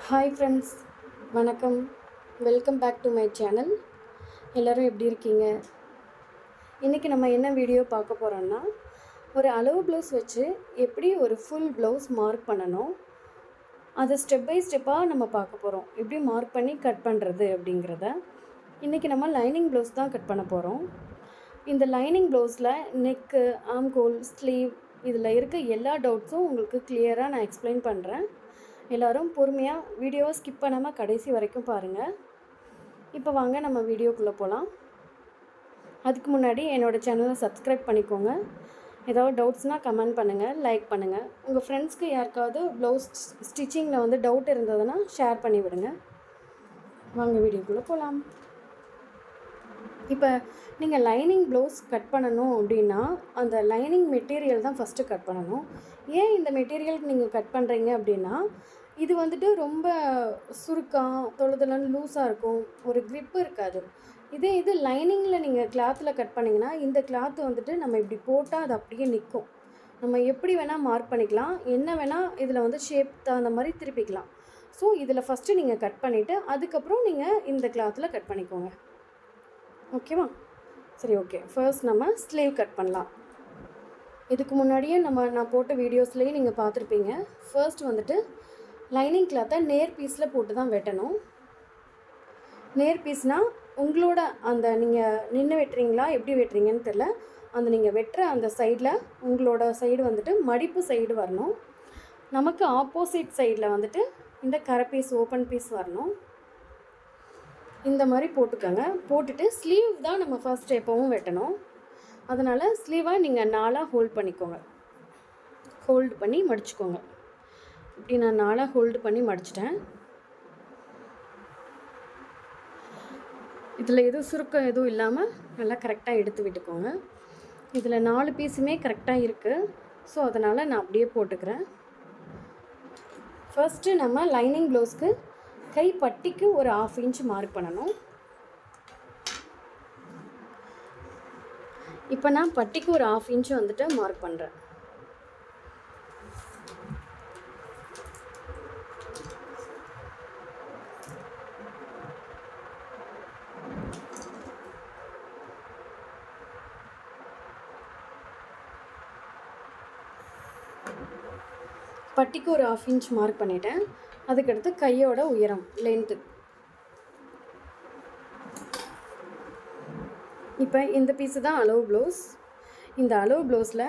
Hi friends, வணக்கம். Welcome back to my channel. எல்லோரும் எப்படி இருக்கீங்க? இன்றைக்கி நம்ம என்ன வீடியோ பார்க்க போகிறோன்னா, ஒரு அளவு ப்ளவுஸ் வச்சு எப்படி ஒரு ஃபுல் ப்ளவுஸ் மார்க் பண்ணணும், அதை ஸ்டெப் பை ஸ்டெப்பாக நம்ம பார்க்க போகிறோம். எப்படி மார்க் பண்ணி கட் பண்ணுறது அப்படிங்கிறத. இன்றைக்கி நம்ம லைனிங் ப்ளவுஸ் தான் கட் பண்ண போகிறோம். இந்த லைனிங் ப்ளவுஸில் நெக்கு, ஆம்கோல், ஸ்லீவ் இதில் இருக்க எல்லா டவுட்ஸும் உங்களுக்கு கிளியராக நான் எக்ஸ்பிளைன் பண்ணுறேன். எல்லோரும் பொறுமையாக வீடியோவை ஸ்கிப் பண்ணாமல் கடைசி வரைக்கும் பாருங்கள். இப்போ வாங்க நம்ம வீடியோக்குள்ளே போகலாம். அதுக்கு முன்னாடி என்னோடய சேனலை சப்ஸ்கிரைப் பண்ணிக்கோங்க. ஏதாவது டவுட்ஸ்னால் கமெண்ட் பண்ணுங்கள், லைக் பண்ணுங்கள். உங்கள் ஃப்ரெண்ட்ஸ்க்கு யாருக்காவது ப்ளவுஸ் ஸ்டிச்சிங்கில் டவுட் இருந்ததுன்னா ஷேர் பண்ணி விடுங்க. வாங்க வீடியோக்குள்ளே போகலாம். இப்போ நீங்கள் லைனிங் ப்ளவுஸ் கட் பண்ணணும் அப்படின்னா அந்த லைனிங் மெட்டீரியல் தான் ஃபஸ்ட்டு கட் பண்ணணும். ஏன் இந்த மெட்டீரியலுக்கு நீங்கள் கட் பண்ணுறீங்க அப்படின்னா, இது ரொம்ப சுருக்கம், தொழுதலன்னு லூஸாக இருக்கும், ஒரு க்ரிப்பு இருக்காது. இது லைனிங்கில் நீங்கள் கிளாத்தில் கட் பண்ணிங்கன்னா, இந்த கிளாத்து நம்ம இப்படி போட்டால் அது அப்படியே நிற்கும். நம்ம எப்படி வேணால் மார்க் பண்ணிக்கலாம், என்ன வேணால் இதில் ஷேப் தகுந்த மாதிரி திருப்பிக்கலாம். ஸோ இதில் ஃபஸ்ட்டு நீங்கள் கட் பண்ணிவிட்டு அதுக்கப்புறம் நீங்கள் இந்த கிளாத்தில் கட் பண்ணிக்கோங்க. ஓகேவா? சரி, ஓகே. ஃபர்ஸ்ட் நம்ம ஸ்லீவ் கட் பண்ணலாம். இதுக்கு முன்னாடியே நான் போட்ட வீடியோஸ்லேயே நீங்கள் பார்த்துருப்பீங்க. ஃபர்ஸ்ட் லைனிங் கிளாத்தை நேர் பீஸில் போட்டு தான் வெட்டணும். நேர் பீஸ்னால் உங்களோட அந்த நீங்கள் நின்று வெட்டுறீங்களா எப்படி வெட்டுறீங்கன்னு தெரில, அந்த நீங்கள் வெட்டுற அந்த சைடில் உங்களோட சைடு மடிப்பு சைடு வரணும். நமக்கு ஆப்போசிட் சைடில் இந்த கரை பீஸ், ஓப்பன் பீஸ் வரணும். இந்த மாதிரி போட்டுக்கோங்க. போட்டுட்டு ஸ்லீவ் தான் நம்ம ஃபர்ஸ்ட் எப்போவும் வெட்டணும். அதனால் ஸ்லீவை நீங்கள் 4ஆக ஹோல்ட் பண்ணிக்கோங்க. ஹோல்டு பண்ணி மடிச்சுக்கோங்க. இப்படி நான் 4ஆக ஹோல்டு பண்ணி மடிச்சிட்டேன். இதில் எதுவும் சுருக்கம் எதுவும் இல்லாமல் நல்லா கரெக்டாக எடுத்து விட்டுக்கோங்க. இதில் 4 பீஸுமே கரெக்டாக இருக்குது. ஸோ அதனால் நான் அப்படியே போட்டுக்கிறேன். ஃபர்ஸ்ட்டு நம்ம லைனிங் ப்ளவுஸ்க்கு கை பட்டிக்கு ஒரு 1/2 இன்ச் மார்க் பண்ணணும். இப்போ நான் பட்டிக்கு ஒரு 1/2 இன்ச் மார்க் பண்ணுறேன். பட்டிக்கு ஒரு 1/2 இன்ச் மார்க் பண்ணிட்டேன். அதுக்கடுத்து கையோட உயரம், லென்த்து. இப்போ இந்த பீஸு தான் அளவு ப்ளவுஸ். இந்த அளவு ப்ளவுஸில்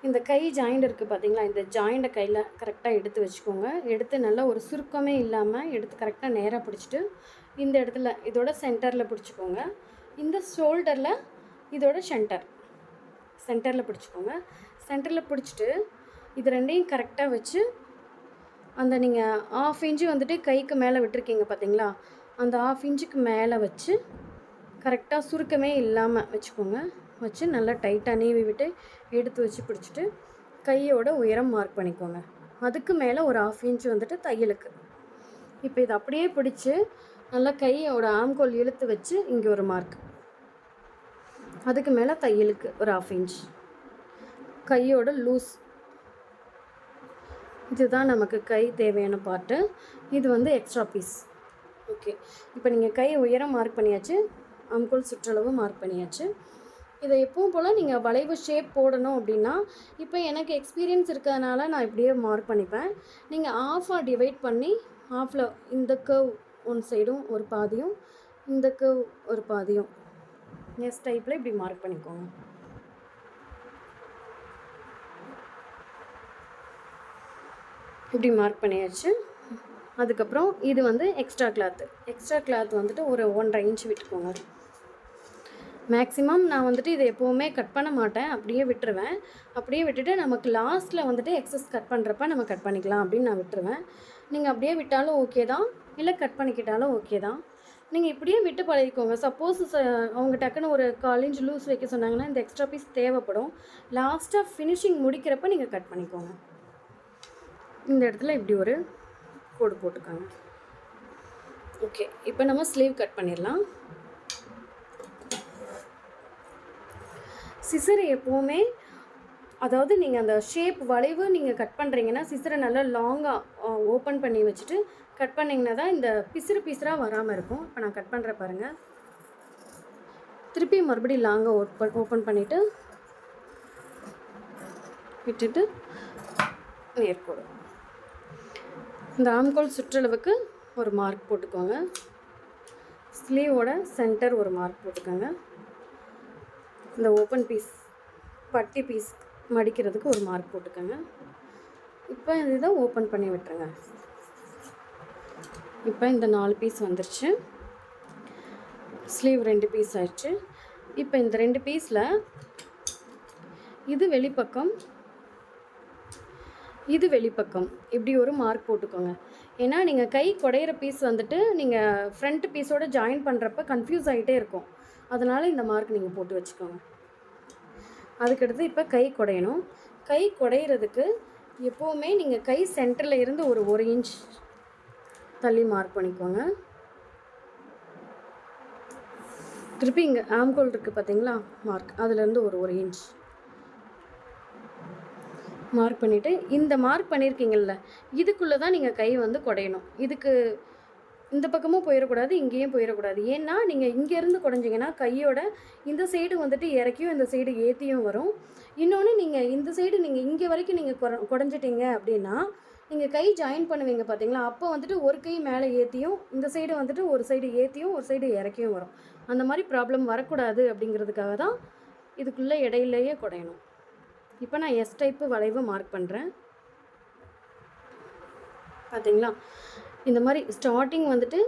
இந்த கை ஜாயிண்ட் இருக்குது பார்த்தீங்களா, இந்த ஜாயிண்டை கையில் கரெக்டாக எடுத்து வச்சுக்கோங்க. எடுத்து நல்லா ஒரு சுருக்கமே இல்லாமல் எடுத்து கரெக்டாக நேராக பிடிச்சிட்டு இந்த இடத்துல இதோட சென்டரில் பிடிச்சிக்கோங்க. இந்த ஷோல்டரில் இதோட சென்டரில் பிடிச்சிக்கோங்க. சென்டரில் பிடிச்சிட்டு இது ரெண்டையும் கரெக்டாக வச்சு அந்த நீங்கள் 1/2 இன்ச்சு கைக்கு மேலே விட்டுருக்கீங்க பார்த்தீங்களா, அந்த 1/2 இன்ச்சுக்கு மேலே வச்சு கரெக்டாக சுருக்கமே இல்லாமல் வச்சுக்கோங்க. வச்சு நல்லா டைட்டாக நீவி விட்டு எடுத்து வச்சு பிடிச்சிட்டு கையோட உயரம் மார்க் பண்ணிக்கோங்க. அதுக்கு மேலே ஒரு 1/2 இன்ச்சு தையலுக்கு. இப்போ இது அப்படியே பிடிச்சி நல்லா கையோட ஆம்கோல் இழுத்து வச்சு இங்கே ஒரு மார்க், அதுக்கு மேலே தையலுக்கு ஒரு 1/2 இன்ச். கையோட லூஸ், இதுதான் நமக்கு கை தேவையான பார்ட்டு. இது எக்ஸ்ட்ரா பீஸ். ஓகே, இப்போ நீங்கள் கை உயரம் மார்க் பண்ணியாச்சு, ஆம்கோல் சுற்றளவு மார்க் பண்ணியாச்சு. இதை எப்பவும் போல் நீங்கள் வளைவு ஷேப் போடணும் அப்படின்னா, இப்போ எனக்கு எக்ஸ்பீரியன்ஸ் இருக்கிறதுனால நான் இப்படியே மார்க் பண்ணிப்பேன். நீங்கள் ஆஃபாக டிவைட் பண்ணி ஆஃபில் இந்த கர்வ் ஒன் சைடும் ஒரு பாதியும், இந்த கர்வ் ஒரு பாதியும் எஸ் டைப்பில் இப்படி மார்க் பண்ணிக்கோங்க. இப்படி மார்க் பண்ணியாச்சு. அதுக்கப்புறம் இது எக்ஸ்ட்ரா கிளாத் ஒரு 1.5 இன்ச் விட்டுக்கோங்க. மேக்ஸிமம் நான் இதை எப்போவுமே கட் பண்ண மாட்டேன், அப்படியே விட்டுருவேன். அப்படியே விட்டுட்டு நமக்கு லாஸ்ட்டில் எக்ஸஸ் கட் பண்ணுறப்ப நம்ம கட் பண்ணிக்கலாம் அப்படின்னு நான் விட்டுருவேன். நீங்கள் அப்படியே விட்டாலும் ஓகே தான், இல்லை கட் பண்ணிக்கிட்டாலும் ஓகே தான். நீங்கள் இப்படியே விட்டு பழகிக்கோங்க. சப்போஸ் அவங்க டக்குன்னு ஒரு 1/4 இன்ச் லூஸ் வைக்க சொன்னாங்கன்னா இந்த எக்ஸ்ட்ரா பீஸ் தேவைப்படும். லாஸ்ட்டாக ஃபினிஷிங் முடிக்கிறப்ப நீங்கள் கட் பண்ணிக்கோங்க. இந்த இடத்துல இப்படி ஒரு கோடு போட்டுக்கோங்க. ஓகே, இப்போ நம்ம ஸ்லீவ் கட் பண்ணிடலாம். சிசரை எப்போவுமே அதாவது நீங்கள் அந்த ஷேப் வளைவு நீங்கள் கட் பண்ணுறீங்கன்னா சிசரை நல்லா லாங்காக ஓப்பன் பண்ணி வச்சுட்டு கட் பண்ணிங்கன்னா தான் இந்த பிசுறு பிசுறாக வராமல் இருக்கும். இப்போ நான் கட் பண்ணுற பாருங்கள். திருப்பி மறுபடியும் லாங்காக ஓப்பன் பண்ணிவிட்டு விட்டுட்டு நேர்கோடு. இந்த ஆம்கோல் சுற்றளவுக்கு ஒரு மார்க் போட்டுக்கோங்க. ஸ்லீவோட சென்டர் ஒரு மார்க் போட்டுக்கோங்க. இந்த ஓப்பன் பீஸ் பட்டி பீஸ் மடிக்கிறதுக்கு ஒரு மார்க் போட்டுக்கோங்க. இப்போ இதை ஓப்பன் பண்ணி விட்டுருங்க. இப்போ இந்த 4 பீஸ் வந்துருச்சு. ஸ்லீவ் 2 பீஸ் ஆயிடுச்சு. இப்போ இந்த 2 பீஸில் இது வெளிப்பக்கம், இது வெளிப்பக்கம் இப்படி ஒரு மார்க் போட்டுக்கோங்க. ஏன்னா நீங்கள் கை குடையிற பீஸ் வந்துட்டு நீங்கள் ஃப்ரண்ட் பீஸோடு ஜாயின் பண்ணுறப்ப கன்ஃபியூஸ் ஆகிட்டே இருக்கும். அதனால் இந்த மார்க் நீங்கள் போட்டு வச்சுக்கோங்க. அதுக்கடுத்து இப்போ கை குடையணும். கை குடையிறதுக்கு எப்போவுமே நீங்கள் கை சென்டரில் இருந்து ஒரு 1 இன்ச் தள்ளி மார்க் பண்ணிக்கோங்க. திருப்பி இங்கே ஆம்கோல் இருக்குது பார்த்தீங்களா மார்க், அதுலேருந்து ஒரு 1 இன்ச் மார்க் பண்ணிவிட்டு இந்த மார்க் பண்ணியிருக்கீங்கள்ல இதுக்குள்ளே தான் நீங்கள் கை வந்து குடையணும். இதுக்கு இந்த பக்கமும் போயிடக்கூடாது, இங்கேயும் போயிடக்கூடாது. ஏன்னா நீங்கள் இங்கேருந்து குடைஞ்சிங்கன்னா கையோட இந்த சைடு வந்துட்டு இறக்கியும் இந்த சைடு ஏற்றியும் வரும். இன்னொன்று நீங்கள் இந்த சைடு நீங்கள் இங்கே வரைக்கும் நீங்கள் குடைஞ்சிட்டிங்க அப்படின்னா நீங்கள் கை ஜாயின் பண்ணுவீங்க பார்த்தீங்களா, அப்போ வந்துட்டு ஒரு கை மேலே ஏற்றியும் இந்த சைடு வந்துட்டு ஒரு சைடு ஏற்றியும் ஒரு சைடு இறக்கியும் வரும். அந்த மாதிரி ப்ராப்ளம் வரக்கூடாது அப்படிங்கிறதுக்காக தான் இதுக்குள்ளே இடையிலேயே குடையணும். இப்போ நான் எஸ் டைப்பு வளைவு மார்க் பண்ணுறேன் பார்த்தீங்களா. இந்த மாதிரி ஸ்டார்டிங் வந்துட்டு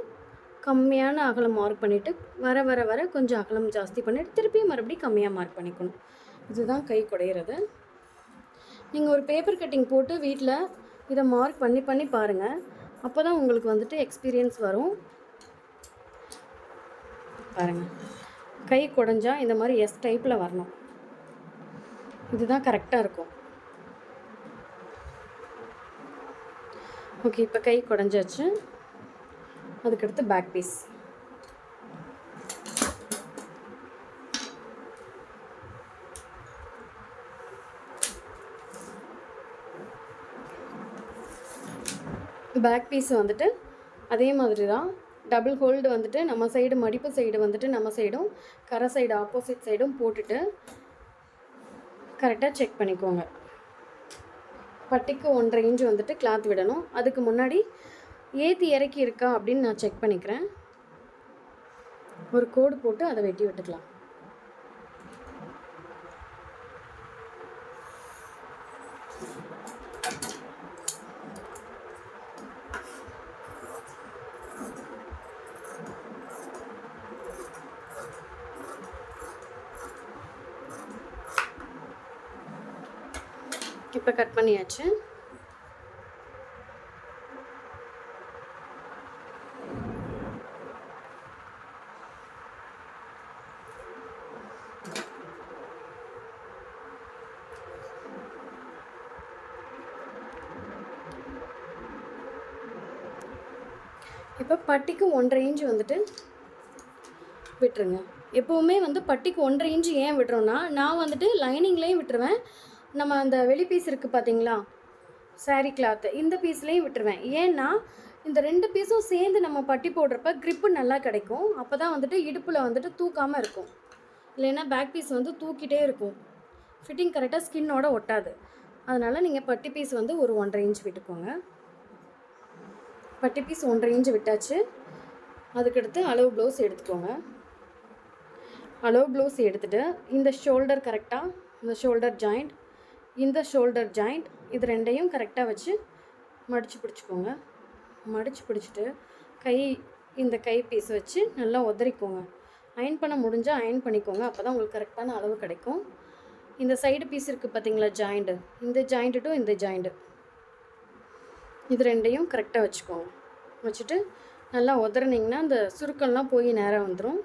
கம்மியான அகலம் மார்க் பண்ணிவிட்டு வர வர வர கொஞ்சம் அகலம் ஜாஸ்தி பண்ணிவிட்டு திருப்பியும் மறுபடியும் கம்மியாக மார்க் பண்ணிக்கணும். இதுதான் கை குடையிறது. நீங்கள் ஒரு பேப்பர் கட்டிங் போட்டு வீட்டில் இதை மார்க் பண்ணி பண்ணி பாருங்கள். அப்போ தான் உங்களுக்கு வந்துட்டு எக்ஸ்பீரியன்ஸ் வரும். பாருங்கள், கை குடைஞ்சா இந்த மாதிரி எஸ் டைப்பில் வரணும். இதுதான் கரெக்டாக இருக்கும். ஓகே, இப்போ கை குடைஞ்சாச்சு. அதுக்கடுத்து பேக் பீஸ். பேக் பீஸ் வந்துட்டு அதே மாதிரி தான் டபுள் ஹோல்டு வந்துட்டு நம்ம சைடு மடிப்பு சைடு வந்துட்டு நம்ம சைடும் கரை சைடு ஆப்போசிட் சைடும் போட்டுட்டு கரெக்டாக செக் பண்ணிக்கோங்க. பட்டிக்கு 1.5 இன்ச் வந்துட்டு கிளாத் விடணும். அதுக்கு முன்னாடி ஏற்றி இறக்கி இருக்கா அப்படின்னு நான் செக் பண்ணிக்கிறேன். ஒரு கோடு போட்டு அதை வெட்டி விட்டுக்கலாம். இப்போ கட் பண்ணியாச்சு. இப்போ பட்டிக்கு 1.5 இன்ச் வந்துட்டு விட்டுருங்க. எப்போவுமே வந்து பட்டிக்கு 1.5 இன்ச் ஏன் விடுறோன்னா, நான் வந்துட்டு லைனிங்லேயும் விட்டுருவேன், நம்ம அந்த வெளி பீஸ் இருக்குது பார்த்தீங்களா சாரீ கிளாத்து, இந்த பீஸ்லேயும் விட்டுருவேன். ஏன்னா இந்த 2 பீஸும் சேர்ந்து நம்ம பட்டி போடுறப்ப க்ரிப்பு நல்லா கிடைக்கும். அப்போ தான் வந்துட்டு இடுப்பில் வந்துட்டு தூக்காமல் இருக்கும். இல்லைன்னா பேக் பீஸ் வந்து தூக்கிட்டே இருக்கும், ஃபிட்டிங் கரெக்டாக ஸ்கின்னோட ஒட்டாது. அதனால் நீங்கள் பட்டி பீஸ் வந்து ஒரு 1.5 இன்ச் விட்டுக்கோங்க. பட்டி பீஸ் 1.5 இன்ச் விட்டாச்சு. அதுக்கடுத்து அளவு ப்ளவுஸ் எடுத்துக்கோங்க. அளவு ப்ளவுஸ் எடுத்துகிட்டு இந்த ஷோல்டர் கரெக்டாக, இந்த ஷோல்டர் ஜாயிண்ட், இந்த ஷோல்டர் ஜாயிண்ட், இது 2ஐயும் கரெக்டாக வச்சு மடித்து பிடிச்சிக்கோங்க. மடித்து பிடிச்சிட்டு இந்த கை பீஸ் வச்சு நல்லா உதறிக்கோங்க. அயன் பண்ண முடிஞ்சால் அயன் பண்ணிக்கோங்க. அப்போ தான் உங்களுக்கு கரெக்டான அளவு கிடைக்கும். இந்த சைடு பீஸ் இருக்குது பார்த்தீங்களா ஜாயிண்ட்டு, இந்த ஜாயிண்ட்டு டு இந்த ஜாயிண்ட்டு, இது 2ஐயும் கரெக்டாக வச்சுக்கோங்க. வச்சுட்டு நல்லா உதறினீங்கன்னா அந்த சுருக்கம்லாம் போய் நேராக வந்துடும்.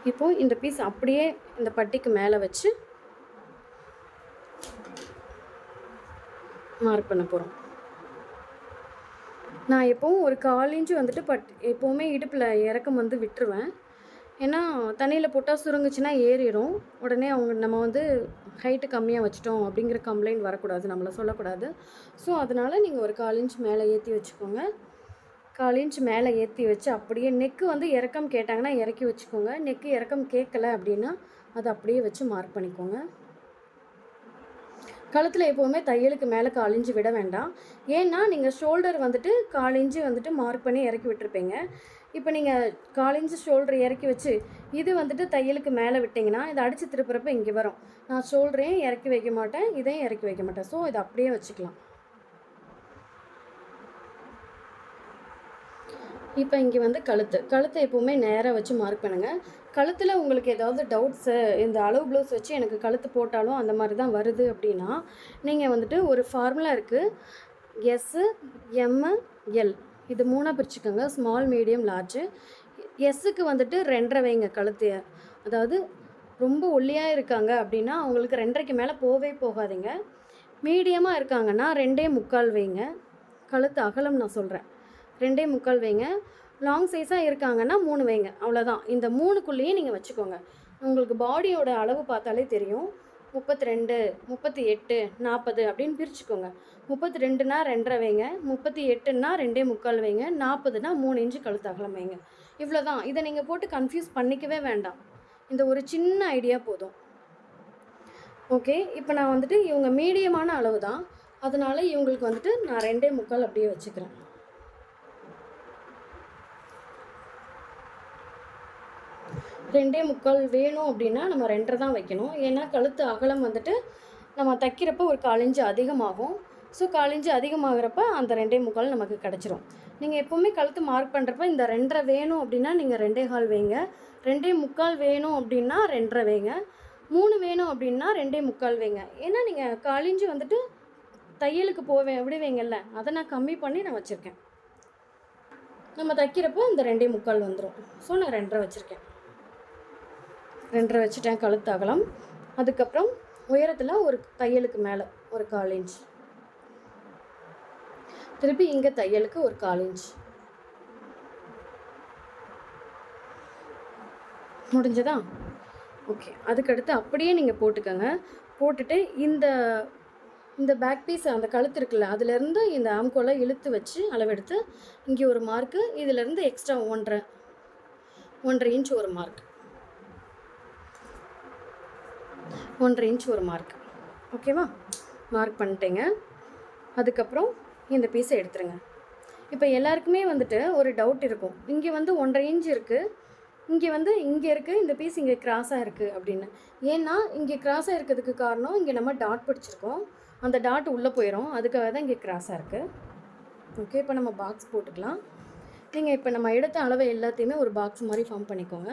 இப்போது இந்த பீஸ் அப்படியே இந்த பட்டிக்கு மேலே வச்சு மார்க் பண்ண போகிறோம். நான் எப்போவும் ஒரு 1/4 இன்ச்சு வந்துட்டு எப்போவுமே இடுப்பில் இறக்கம் வந்து விட்டுருவேன். ஏன்னா தண்ணியில் போட்டால் சுருங்குச்சுன்னா ஏறிடும். உடனே நம்ம வந்து ஹைட்டு கம்மியாக வச்சுட்டோம் அப்படிங்கிற கம்ப்ளைண்ட் வரக்கூடாது, நம்மளை சொல்லக்கூடாது. ஸோ அதனால் நீங்கள் ஒரு 1/4 இன்ச் மேலே ஏற்றி வச்சுக்கோங்க. 1/4 இன்ச் மேலே ஏற்றி வச்சு அப்படியே நெக்கு வந்து இறக்கம் கேட்டாங்கன்னா இறக்கி வச்சுக்கோங்க. நெக்கு இறக்கம் கேட்கல அப்படின்னா அதை அப்படியே வச்சு மார்க் பண்ணிக்கோங்க. கழுத்தில் எப்போவுமே தையலுக்கு மேலே 1/4 இன்ச்சு விட வேண்டாம். ஏன்னா நீங்கள் ஷோல்டர் வந்துட்டு 1/4 இன்ச்சு வந்துட்டு மார்க் பண்ணி இறக்கி விட்டுருப்பீங்க. இப்போ நீங்கள் 1/4 இன்ச்சு ஷோல்டர் இறக்கி வச்சு இது வந்துட்டு தையலுக்கு மேலே விட்டிங்கன்னா இதை அடித்து திருப்புறப்ப இங்கே வரும். நான் ஷோல்டரையும் இறக்கி வைக்க மாட்டேன், இதையும் இறக்கி வைக்க மாட்டேன். ஸோ இதை அப்படியே வச்சுக்கலாம். இப்போ இங்கே வந்து கழுத்தை எப்போவுமே நேராக வச்சு மார்க் பண்ணுங்கள். கழுத்தில் உங்களுக்கு ஏதாவது டவுட்ஸு, இந்த அளவு ப்ளவுஸ் வச்சு எனக்கு கழுத்து போட்டாலும் அந்த மாதிரி தான் வருது அப்படின்னா நீங்கள் வந்துட்டு ஒரு ஃபார்முலா இருக்குது. எஸ்ஸு, எம்மு, எல் இது 3ஆக பிரிச்சுக்கோங்க. Small, medium, large. எஸ்ஸுக்கு வந்துட்டு 2.5 வைங்க கழுத்து. அதாவது ரொம்ப ஒல்லியாக இருக்காங்க அப்படின்னா அவங்களுக்கு 2.5க்கு மேலே போகாதீங்க. மீடியமாக இருக்காங்கன்னா 2.25 வைங்க. கழுத்து அகலம் நான் சொல்கிறேன். 2.25 வைங்க. லாங் சைஸாக இருக்காங்கன்னா 3 வைங்க. அவ்வளோதான். இந்த 3க்குள்ளேயே நீங்கள் வச்சுக்கோங்க. உங்களுக்கு பாடியோட அளவு பார்த்தாலே தெரியும். 32, 38, 40 அப்படின்னு பிரிச்சுக்கோங்க. 32னா 2.5 வைங்க, 38னா 2.25 வைங்க, 40னா 3 இன்ச்சு கழுத்து அகலம் வைங்க. இவ்வளோ தான். இதை நீங்கள் போட்டு கன்ஃபியூஸ் பண்ணிக்கவே வேண்டாம். இந்த ஒரு சின்ன ஐடியா போதும். ஓகே, இப்போ நான் வந்துட்டு இவங்க மீடியமான அளவு தான், அதனால் இவங்களுக்கு வந்துட்டு நான் 2.25 அப்படியே வச்சுக்கிறேன். 2.25 வேணும் அப்படின்னா நம்ம 2.5 தான் வைக்கணும். ஏன்னா கழுத்து அகலம் வந்துட்டு நம்ம தைக்கிறப்ப ஒரு 1/4 இன்ச்சு அதிகமாகும். ஸோ 1/4 இன்ச்சு அதிகமாகிறப்ப அந்த 2.25 நமக்கு கிடச்சிரும். நீங்கள் எப்போவுமே கழுத்து மார்க் பண்ணுறப்ப இந்த 2.5 வேணும் அப்படின்னா நீங்கள் 2.25 வைங்க. 2.25 வேணும் அப்படின்னா 2.5 வைங்க. 3 வேணும் அப்படின்னா 2.25 வைங்க. ஏன்னா நீங்கள் 1/4 இன்ச்சு வந்துட்டு தையலுக்கு விடுவீங்கல்ல, அதை நான் கம்மி பண்ணி நான் வச்சுருக்கேன். நம்ம தைக்கிறப்போ இந்த 2.25 வந்துடும். ஸோ நான் 2.5 வச்சுருக்கேன். 2.5 வச்சுட்டேன் கழுத்து அகலம். அதுக்கப்புறம் உயரத்தில் ஒரு தையலுக்கு மேலே ஒரு 1/4 இன்ச், திருப்பி இங்கே தையலுக்கு ஒரு 1/4 இன்ச். முடிஞ்சதா? ஓகே. அதுக்கடுத்து அப்படியே நீங்கள் போட்டுக்கோங்க. போட்டுட்டு இந்த பேக் பீஸ் அந்த கழுத்து இருக்குல்ல, அதுலேருந்து இந்த ஆம்கோலை இழுத்து வச்சு அளவெடுத்து இங்கே ஒரு மார்க்கு, இதிலேருந்து எக்ஸ்ட்ரா 1.5 இன்ச் ஒரு மார்க், 1.5 இன்ச் ஒரு மார்க். ஓகேவா? மார்க் பண்ணிட்டேங்க. அதுக்கப்புறம் இந்த பீஸை எடுத்துருங்க. இப்போ எல்லாருக்குமே வந்துட்டு ஒரு டவுட் இருக்கும். இங்கே வந்து 1.5 இன்ச் இருக்குது, இங்கே இருக்குது, இந்த பீஸ் இங்கே கிராஸாக இருக்குது அப்படின்னு. ஏன்னா இங்கே கிராஸாக இருக்கிறதுக்கு காரணம் இங்கே நம்ம டாட் பிடிச்சிருக்கோம், அந்த டாட் உள்ளே போயிடும். அதுக்காக தான் இங்கே கிராஸாக இருக்குது. ஓகே, இப்போ நம்ம பாக்ஸ் போட்டுக்கலாம். நீங்கள் இப்போ நம்ம எடுத்த அளவை எல்லாத்தையுமே ஒரு பாக்ஸ் மாதிரி ஃபார்ம் பண்ணிக்கோங்க.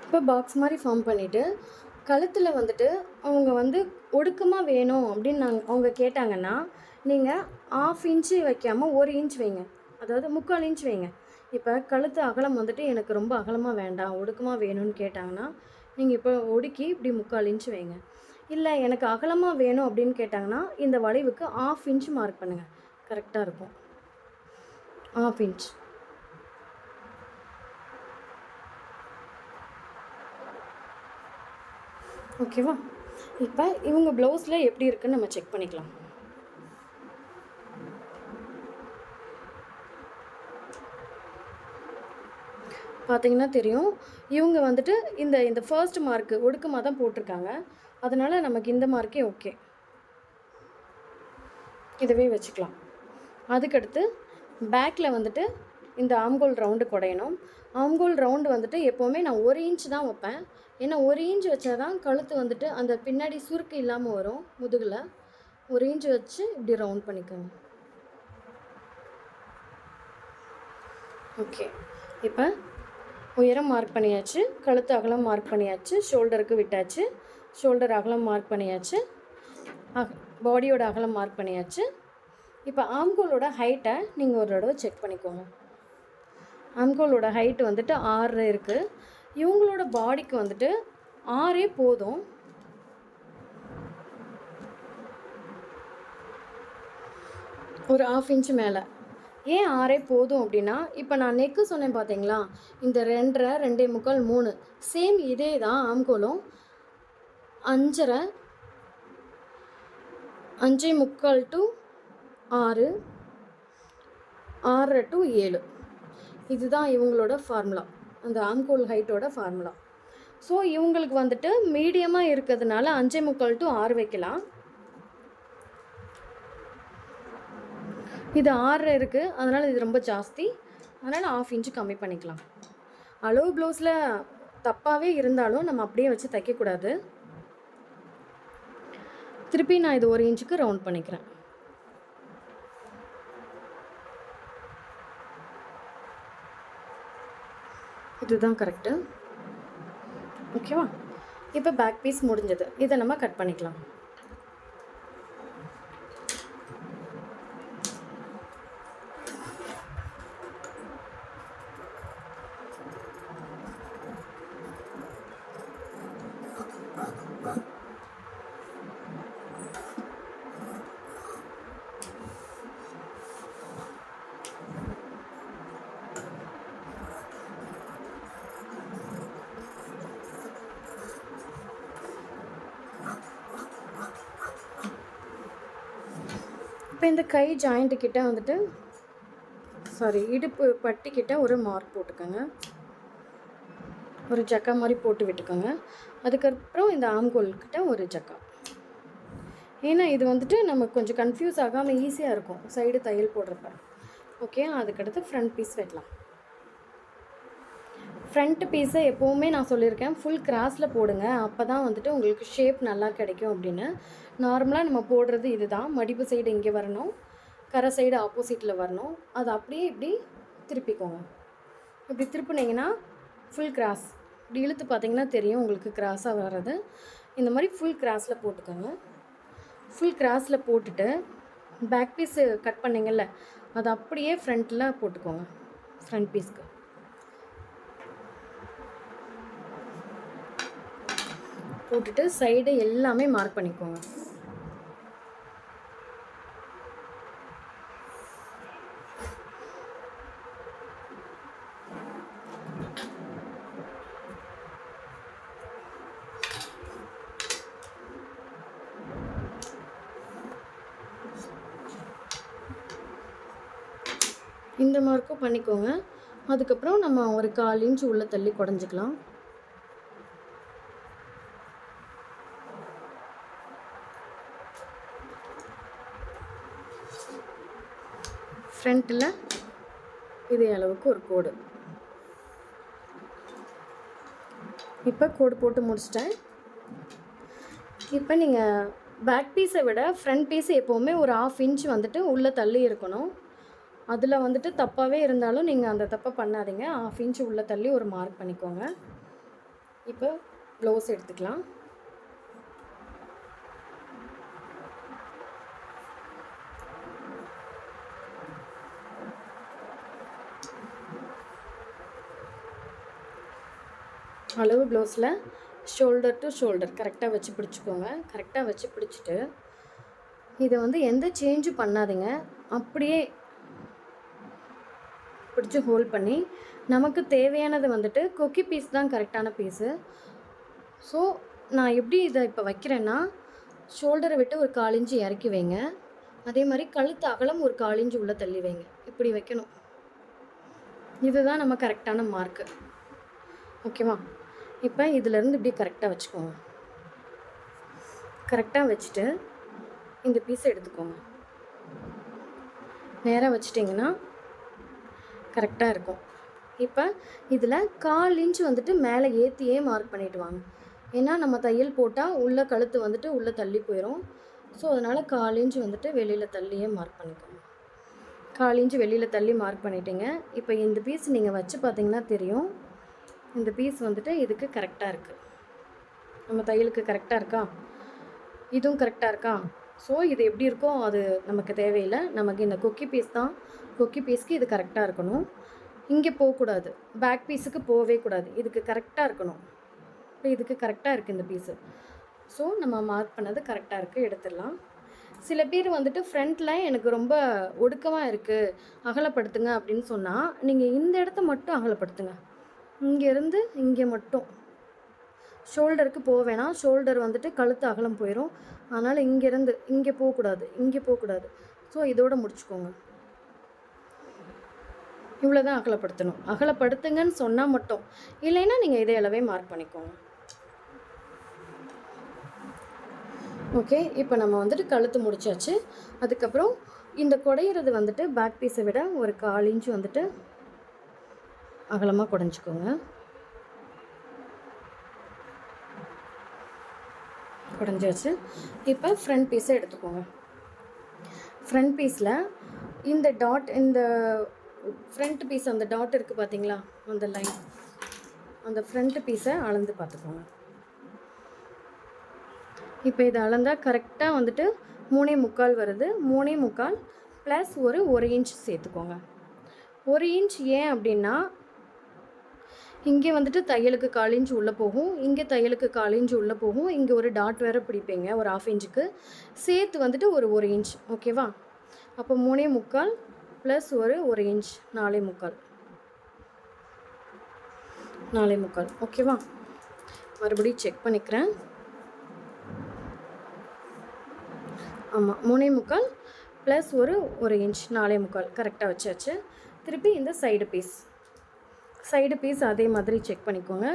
இப்போ பாக்ஸ் மாதிரி ஃபார்ம் பண்ணிவிட்டு கழுத்தில் வந்துட்டு அவங்க வந்து ஒடுக்கமாக வேணும் அப்படின்னு அவங்க கேட்டாங்கன்னா நீங்கள் 1/2 இன்ச்சு வைக்காமல் 1 இன்ச் வைங்க. அதாவது 3/4 இன்ச் வைங்க. இப்போ கழுத்து அகலம் வந்துட்டு எனக்கு ரொம்ப அகலமாக வேண்டாம், ஒடுக்கமாக வேணும்னு கேட்டாங்கன்னா நீங்கள் இப்போ ஒடுக்கி இப்படி 3/4 இன்ச் வைங்க. இல்லை எனக்கு அகலமாக வேணும் அப்படின்னு கேட்டாங்கன்னா இந்த வளைவுக்கு 1/2 இன்ச் மார்க் பண்ணுங்கள். கரெக்டாக இருக்கும். 1/2 இன்ச். ஓகேவா? இப்போ இவங்க ப்ளவுஸில் எப்படி இருக்குன்னு நம்ம செக் பண்ணிக்கலாம். பார்த்தீங்கன்னா தெரியும், இவங்க வந்துட்டு இந்த ஃபர்ஸ்ட் மார்க்கு ஒடுக்கமாக தான் போட்டிருக்காங்க. அதனால் நமக்கு இந்த மார்க்கே ஓகே, இதுவே வச்சுக்கலாம். அதுக்கடுத்து பேக்கில் வந்துட்டு இந்த ஆம்கோல் ரவுண்டு குடையணும். ஆம்கோல் ரவுண்டு வந்துட்டு எப்போவுமே நான் 1 இன்ச் தான் வைப்பேன். ஏன்னா 1 இன்ச் வச்சா தான் கழுத்து வந்துட்டு அந்த பின்னாடி சுருக்கு இல்லாமல் வரும். முதுகில் 1 இன்ச் வச்சு இப்படி ரவுண்ட் பண்ணிக்கோங்க. ஓகே, இப்போ உயரம் மார்க் பண்ணியாச்சு, கழுத்து அகலம் மார்க் பண்ணியாச்சு, ஷோல்டருக்கு விட்டாச்சு, ஷோல்டர் அகலம் மார்க் பண்ணியாச்சு, பாடியோட அகலம் மார்க் பண்ணியாச்சு. இப்போ ஆம்கோலோட ஹைட்டை நீங்கள் ஒரு தடவை செக் பண்ணிக்கோங்க. ஆம்கோலோட ஹைட்டு வந்துட்டு 6 இருக்குது. இவங்களோட பாடிக்கு வந்துட்டு 6 போதும். ஒரு 1/2 இன்ச்சு மேலே. ஏன் 6 போதும் அப்படின்னா, இப்போ நான் நெக்கு சொன்னேன் பார்த்தீங்களா, இந்த 2.5, 2.25, 3 சேம் இதே தான் ஆம்கோலும். 5.5, 5.25 to 6, 6.5 to 7 இதுதான் இவங்களோட ஃபார்முலா, அந்த ஆம்கோல் ஹைட்டோட ஃபார்முலா. ஸோ இவங்களுக்கு வந்துட்டு மீடியமாக இருக்கிறதுனால 5.25 to 6 வைக்கலாம். இது 6 இருக்குது, அதனால் இது ரொம்ப ஜாஸ்தி, அதனால் 1/2 இன்ச்சு கம்மி பண்ணிக்கலாம். அளவு ப்ளவுஸில் தப்பாகவே இருந்தாலும் நம்ம அப்படியே வச்சு தைக்கக்கூடாது. திருப்பி நான் இது 1 இன்ச்சுக்கு ரவுண்ட் பண்ணிக்கிறேன். இதுதான் கரெக்டு. ஓகேவா? இப்போ பேக் பீஸ் முடிஞ்சது. இதை நம்ம கட் பண்ணிக்கலாம். இப்போ இந்த கை ஜாயிண்ட்டு கிட்ட வந்துட்டு இடுப்பு பட்டிக்கிட்ட ஒரு மார்க் போட்டுக்கோங்க, ஒரு ஜக்கா மாதிரி போட்டு விட்டுக்கோங்க. அதுக்கப்புறம் இந்த ஆம்கோல்கிட்ட ஒரு ஜக்கா. ஏன்னா இது வந்துட்டு நமக்கு கொஞ்சம் கன்ஃபியூஸ் ஆகாமல் ஈஸியாக இருக்கும் சைடு தையல் போடுறப்ப. ஓகே, அதுக்கடுத்து ஃப்ரண்ட் பீஸ் வெட்டலாம். ஃப்ரண்ட் பீஸை எப்போவுமே நான் சொல்லியிருக்கேன் ஃபுல் கிராஸில் போடுங்க, அப்போ தான் வந்துட்டு உங்களுக்கு ஷேப் நல்லா கிடைக்கும் அப்படின்னு. நார்மலாக நம்ம போடுறது இது தான். மடிப்பு சைடு இங்கே வரணும், கரை சைடு ஆப்போசிட்டில் வரணும். அது அப்படியே இப்படி திருப்பிக்கோங்க. இப்படி திருப்பினீங்கன்னா ஃபுல் கிராஸ். இப்படி இழுத்து பார்த்தீங்கன்னா தெரியும் உங்களுக்கு கிராஸாக வர்றது. இந்த மாதிரி ஃபுல் கிராஸில் போட்டுக்கோங்க. ஃபுல் கிராஸில் போட்டுட்டு பேக் பீஸு கட் பண்ணிங்கல்ல, அது அப்படியே ஃப்ரண்ட்டில் போட்டுக்கோங்க. ஃப்ரண்ட் பீஸ்க்கு போட்டுட்டு சைடு எல்லாமே மார்க் பண்ணிக்கோங்க. இந்த மார்க்கும் பண்ணிக்கோங்க. அதுக்கப்புறம் நம்ம ஒரு 1/4 இன்ச் உள்ளே தள்ளி குடஞ்சிக்கலாம். ஃப்ரண்ட்டில் இதே அளவுக்கு ஒரு கோடு. இப்போ கோடு போட்டு முடிச்சிட்டேன். இப்போ நீங்கள் பேக் பீஸை விட ஃப்ரண்ட் பீஸ் எப்போவுமே ஒரு 1/2 இன்ச் வந்துட்டு உள்ளே தள்ளி இருக்கணும். அதில் வந்துட்டு தப்பாகவே இருந்தாலும் நீங்கள் அந்த தப்பை பண்ணாதீங்க. 1/2 இன்ச் உள்ளே தள்ளி ஒரு மார்க் பண்ணிக்கோங்க. இப்போ ப்ளவுஸ் எடுத்துக்கலாம். அளவு ப்ளவுஸில் ஷோல்டர் டு ஷோல்டர் கரெக்டாக வச்சு பிடிச்சிக்கோங்க. கரெக்டாக வச்சு பிடிச்சிட்டு இதை வந்து எந்த சேஞ்சும் பண்ணாதீங்க, அப்படியே பிடிச்சி ஹோல்ட் பண்ணி நமக்கு தேவையானது வந்துட்டு கொக்கி பீஸ் தான் கரெக்டான பீஸு. ஸோ நான் எப்படி இதை இப்போ வைக்கிறேன்னா, ஷோல்டரை விட்டு ஒரு 1/4 இன்ச்சு இறக்கி வைங்க. அதே மாதிரி கழுத்து அகலம் ஒரு 1/4 இன்ச்சு உள்ளே தள்ளி வைங்க. இப்படி வைக்கணும். இதுதான் நம்ம கரெக்டான மார்க்கு. ஓகேவா? இப்போ இதிலேருந்து இப்படி கரெக்டாக வச்சுக்கோங்க. கரெக்டாக வச்சுட்டு இந்த பீஸை எடுத்துக்கோங்க. நேராக வச்சிட்டிங்கன்னா கரெக்டாக இருக்கும். இப்போ இதில் 1/4 இன்ச் வந்துட்டு மேலே ஏற்றியே மார்க் பண்ணிவிட்டு வாங்க. ஏன்னா நம்ம தையல் போட்டால் உள்ள கழுத்து வந்துட்டு உள்ளே தள்ளி போயிடும். ஸோ அதனால் 1/4 இன்ச் வந்துட்டு வெளியில் தள்ளியே மார்க் பண்ணிக்கோங்க. 1/4 இன்ச் வெளியில் தள்ளி மார்க் பண்ணிட்டீங்க. இப்போ இந்த பீஸ் நீங்கள் வச்சு பார்த்தீங்கன்னா தெரியும். இந்த பீஸ் வந்துட்டு இதுக்கு கரெக்டாக இருக்குது, நம்ம தையலுக்கு கரெக்டாக இருக்கா, இதுவும் கரெக்டாக இருக்கா. ஸோ இது எப்படி இருக்கோ அது நமக்கு தேவையில்லை, நமக்கு இந்த கொக்கி பீஸ் தான். கொக்கி பீஸ்க்கு இது கரெக்டாக இருக்கணும், இங்கே போகக்கூடாது, பேக் பீஸுக்கு போகவே கூடாது, இதுக்கு கரெக்டாக இருக்கணும். இப்போ இதுக்கு கரெக்டாக இருக்குது இந்த பீஸு. ஸோ நம்ம மார்க் பண்ணது கரெக்டாக இருக்குது, எடுத்துடலாம். சில பேர் வந்துட்டு ஃப்ரண்ட்டில் எனக்கு ரொம்ப ஒடுக்கமாக இருக்குது, அகலப்படுத்துங்க அப்படின்னு சொன்னால் நீங்கள் இந்த இடத்த மட்டும் அகலப்படுத்துங்க. இங்கேருந்து இங்கே மட்டும், ஷோல்டருக்கு போக வேணாம், ஷோல்டர் வந்துட்டு கழுத்து அகலம் போயிடும். அதனால் இங்கேருந்து இங்கே போகக்கூடாது, இங்கே போகக்கூடாது. ஸோ இதோடு முடிச்சுக்கோங்க. இவ்வளோ தான் அகலப்படுத்தணும். அகலப்படுத்துங்கன்னு சொன்னால் மட்டும், இல்லைன்னா நீங்கள் இதே அளவே மார்க் பண்ணிக்கோங்க. ஓகே, இப்போ நம்ம வந்துட்டு கழுத்து முடிச்சாச்சு. அதுக்கப்புறம் இந்த குடையிறது வந்துட்டு பேக் பீஸை விட ஒரு 1/4 இன்ச்சு வந்துட்டு அகலமாக குடைஞ்சிக்கோங்க. குடைஞ்சாச்சு. இப்போ ஃப்ரண்ட் பீஸை எடுத்துக்கோங்க. ஃப்ரண்ட் பீஸில் இந்த டாட், இந்த ஃப்ரண்ட் பீஸ் அந்த டாட் இருக்குது பார்த்தீங்களா, அந்த லைன், அந்த ஃப்ரண்ட் பீஸை அளந்து பார்த்துக்கோங்க. இப்போ இதை அளந்தால் கரெக்டாக வந்துட்டு 3.25 வருது. 3.25 ப்ளஸ் ஒரு 1 இன்ச் சேர்த்துக்கோங்க. 1 இன்ச் ஏன் அப்படின்னா, இங்கே வந்துட்டு தையலுக்கு 1/4 இன்ச் உள்ளே போகும், இங்கே தையலுக்கு 1/4 இன்ச் உள்ளே போகும், இங்கே ஒரு டாட் வேறு பிடிப்பீங்க ஒரு 1/2 இன்ச்சுக்கு சேர்த்து வந்துட்டு ஒரு 1 இன்ச். ஓகேவா? அப்போ 3.25 ப்ளஸ் ஒரு 1 இன்ச் 4.25. 4.25. ஓகேவா? மறுபடியும் செக் பண்ணிக்கிறேன். ஆமாம், 3.25 ப்ளஸ் ஒரு 1 இன்ச் 4.25 கரெக்டாக வச்சாச்சு. திருப்பி இந்த சைடு பீஸ் அதே மாதிரி செக் பண்ணிக்கோங்க.